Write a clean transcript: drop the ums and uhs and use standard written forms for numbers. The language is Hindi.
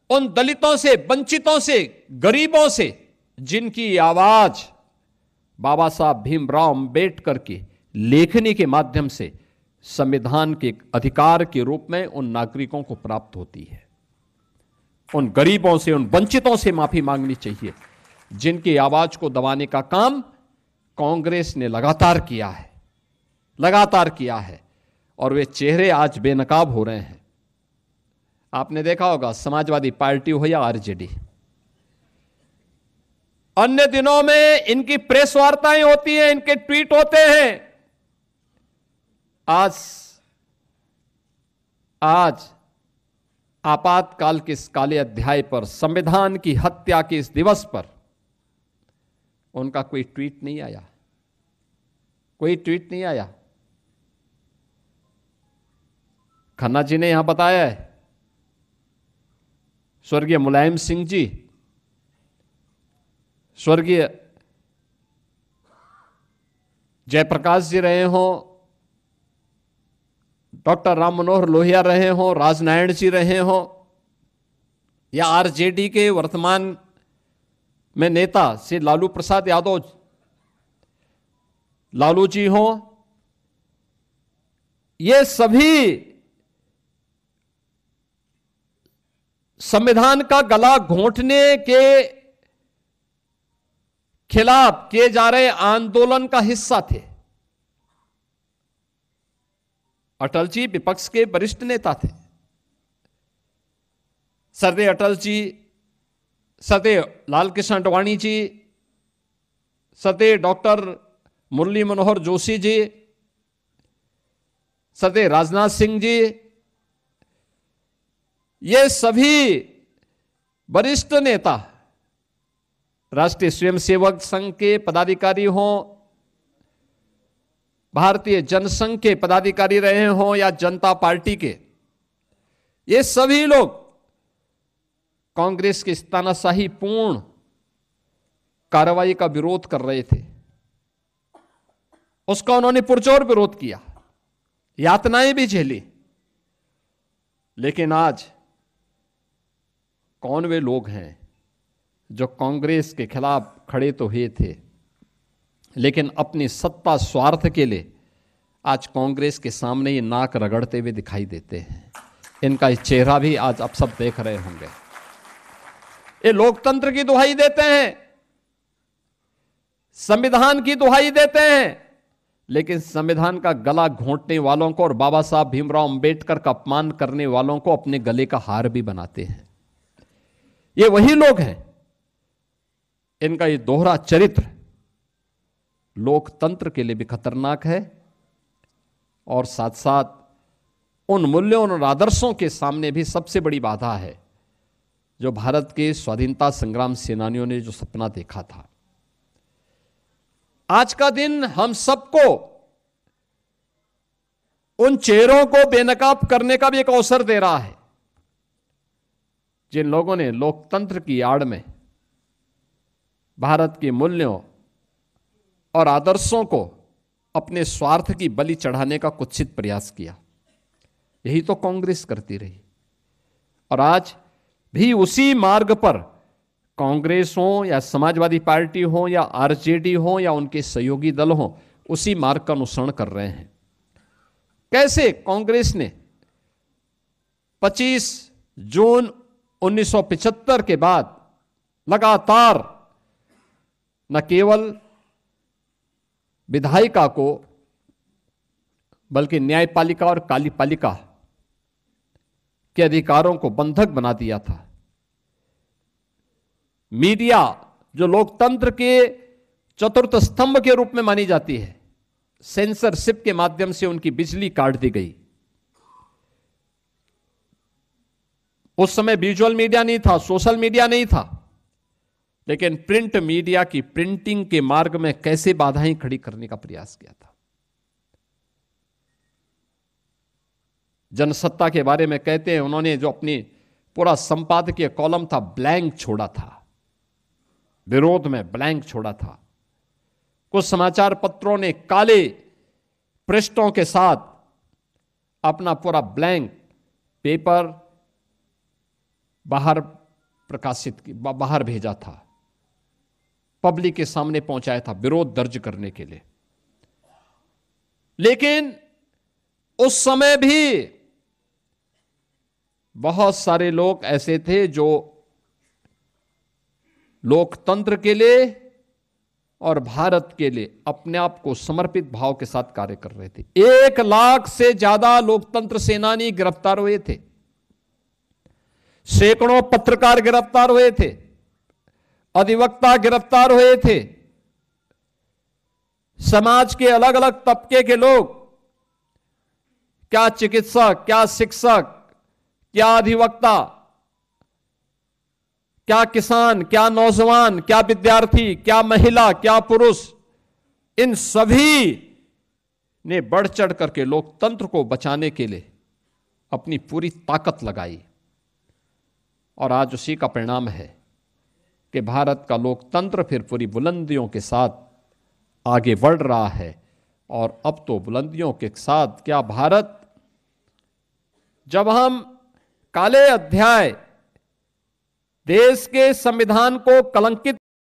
उन दलितों से, वंचितों से, गरीबों से, जिनकी आवाज बाबा साहब भीमराव अंबेडकर की लेखनी के माध्यम से संविधान के अधिकार के रूप में उन नागरिकों को प्राप्त होती है। उन गरीबों से, उन वंचितों से माफी मांगनी चाहिए, जिनकी आवाज को दबाने का काम कांग्रेस ने लगातार किया है, लगातार किया है, और वे चेहरे आज बेनकाब हो रहे हैं। आपने देखा होगा, समाजवादी पार्टी हो या आरजेडी, अन्य दिनों में इनकी प्रेस वार्ताएं होती हैं, इनके ट्वीट होते हैं। आज आपातकाल के इस काले अध्याय पर, संविधान की हत्या के इस दिवस पर उनका कोई ट्वीट नहीं आया, कोई ट्वीट नहीं आया। खन्ना जी ने यहां बताया है, स्वर्गीय मुलायम सिंह जी, स्वर्गीय जयप्रकाश जी रहे हों, डॉक्टर राम मनोहर लोहिया रहे हों, राजनारायण जी रहे हों, या आरजेडी के वर्तमान में नेता श्री लालू प्रसाद यादव, लालू जी हों, ये सभी संविधान का गला घोंटने के खिलाफ किए जा रहे आंदोलन का हिस्सा थे। अटल जी विपक्ष के वरिष्ठ नेता थे। सरदेय अटल जी, सरदेय लाल कृष्ण आडवाणी जी, सरदेय डॉक्टर मुरली मनोहर जोशी जी, सरदेय राजनाथ सिंह जी, ये सभी वरिष्ठ नेता, राष्ट्रीय स्वयंसेवक संघ के पदाधिकारी हों, भारतीय जनसंघ के पदाधिकारी रहे हों, या जनता पार्टी के, ये सभी लोग कांग्रेस की इस तानाशाही पूर्ण कार्रवाई का विरोध कर रहे थे। उसका उन्होंने पुरजोर विरोध किया, यातनाएं भी झेली। लेकिन आज कौन वे लोग हैं जो कांग्रेस के खिलाफ खड़े तो हुए थे, लेकिन अपनी सत्ता स्वार्थ के लिए आज कांग्रेस के सामने ये नाक रगड़ते हुए दिखाई देते हैं। इनका चेहरा भी आज आप सब देख रहे होंगे। ये लोकतंत्र की दुहाई देते हैं, संविधान की दुहाई देते हैं, लेकिन संविधान का गला घोंटने वालों को और बाबा साहब भीमराव अंबेडकर का अपमान करने वालों को अपने गले का हार भी बनाते हैं। ये वही लोग हैं। इनका ये दोहरा चरित्र लोकतंत्र के लिए भी खतरनाक है, और साथ साथ उन मूल्यों और आदर्शों के सामने भी सबसे बड़ी बाधा है जो भारत के स्वाधीनता संग्राम सेनानियों ने जो सपना देखा था। आज का दिन हम सबको उन चेहरों को बेनकाब करने का भी एक अवसर दे रहा है, जिन लोगों ने लोकतंत्र की आड़ में भारत के मूल्यों और आदर्शों को अपने स्वार्थ की बलि चढ़ाने का कुत्सित प्रयास किया। यही तो कांग्रेस करती रही, और आज भी उसी मार्ग पर कांग्रेस हो या समाजवादी पार्टी हो या आरजेडी हो या उनके सहयोगी दल हो, उसी मार्ग का अनुसरण कर रहे हैं। कैसे कांग्रेस ने 25 जून 1975 के बाद लगातार न केवल विधायिका को बल्कि न्यायपालिका और कार्यपालिका के अधिकारों को बंधक बना दिया था। मीडिया जो लोकतंत्र के चतुर्थ स्तंभ के रूप में मानी जाती है, सेंसरशिप के माध्यम से उनकी बिजली काट दी गई। उस समय विजुअल मीडिया नहीं था, सोशल मीडिया नहीं था, लेकिन प्रिंट मीडिया की प्रिंटिंग के मार्ग में कैसे बाधाएं खड़ी करने का प्रयास किया था। जनसत्ता के बारे में कहते हैं, उन्होंने जो अपनी पूरा संपादकीय कॉलम था ब्लैंक छोड़ा था, विरोध में ब्लैंक छोड़ा था। कुछ समाचार पत्रों ने काले पृष्ठों के साथ अपना पूरा ब्लैंक पेपर बाहर बाहर भेजा था, पब्लिक के सामने पहुंचाया था विरोध दर्ज करने के लिए। लेकिन उस समय भी बहुत सारे लोग ऐसे थे जो लोकतंत्र के लिए और भारत के लिए अपने आप को समर्पित भाव के साथ कार्य कर रहे थे। 1 लाख से ज्यादा लोकतंत्र सेनानी गिरफ्तार हुए थे, सैकड़ों पत्रकार गिरफ्तार हुए थे, अधिवक्ता गिरफ्तार हुए थे, समाज के अलग अलग तबके के लोग, क्या चिकित्सक, क्या शिक्षक, क्या अधिवक्ता, क्या किसान, क्या नौजवान, क्या विद्यार्थी, क्या महिला, क्या पुरुष, इन सभी ने बढ़ चढ़ करके लोकतंत्र को बचाने के लिए अपनी पूरी ताकत लगाई। और आज उसी का परिणाम है कि भारत का लोकतंत्र फिर पूरी बुलंदियों के साथ आगे बढ़ रहा है। और अब तो बुलंदियों के साथ क्या, भारत, जब हम काले अध्याय, देश के संविधान को कलंकित